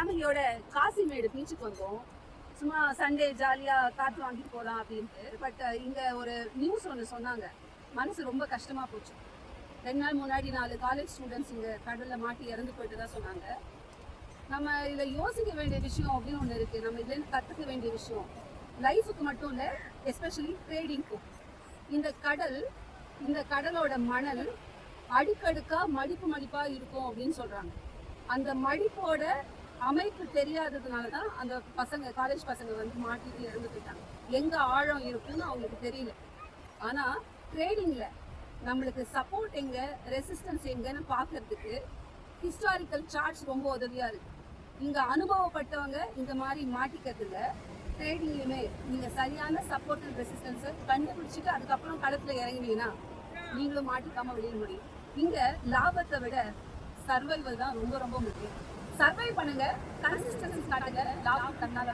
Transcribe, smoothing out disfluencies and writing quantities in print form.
ஃபேமிலியோட காசிமேடு பீச்சுக்கு வந்தோம். சும்மா சண்டே ஜாலியாக காற்று வாங்கிட்டு போகலாம் அப்படின்ட்டு. பட் இங்கே ஒரு நியூஸ் ஒன்று சொன்னாங்க, மனசு ரொம்ப கஷ்டமாக போச்சு. 2 நாள் முன்னாடி 4 காலேஜ் ஸ்டூடெண்ட்ஸ் இங்கே கடலில் மாட்டி இறந்து போயிட்டு தான் சொன்னாங்க. நம்ம இதில் யோசிக்க வேண்டிய விஷயம் அப்படின்னு ஒன்று இருக்குது. நம்ம இதுலேருந்து கற்றுக்க வேண்டிய விஷயம் லைஃபுக்கு மட்டும் இல்லை, எஸ்பெஷலி ட்ரேடிங்க்கும். இந்த கடலோட மணல் அடுக்கடுக்காக மடிப்பாக இருக்கும் அப்படின்னு சொல்கிறாங்க. அந்த மடிப்போட அமைப்பு தெரியாததுனால தான் அந்த காலேஜ் பசங்க வந்து மாட்டிட்டு இறந்து போயிட்டாங்க. எங்கே ஆழம் இருக்குன்னு அவங்களுக்கு தெரியல. ஆனால் ட்ரேடிங்கில் நம்மளுக்கு சப்போர்ட் எங்கே, ரெசிஸ்டன்ஸ் எங்கன்னு பார்க்கறதுக்கு ஹிஸ்டாரிக்கல் சார்ட்ஸ் ரொம்ப உதவியாக இருக்குது. இங்கே அனுபவப்பட்டவங்க இந்த மாதிரி மாட்டிக்கிறதுல ட்ரேடிங்லையுமே நீங்கள் சரியான சப்போர்ட் அண்ட் ரெசிஸ்டன்ஸை கண்டுபிடிச்சிட்டு அதுக்கப்புறம் களத்தில் இறங்கினீங்கன்னா நீங்களும் மாட்டிக்காமல் வெளியே முடியும். இங்கே லாபத்தை விட சர்வைவல் தான் ரொம்ப ரொம்ப முக்கியம். சர்வை பண்ணுங்க, கன்சிஸ்டன்சி காட்டுங்க, லாபம் தன்னால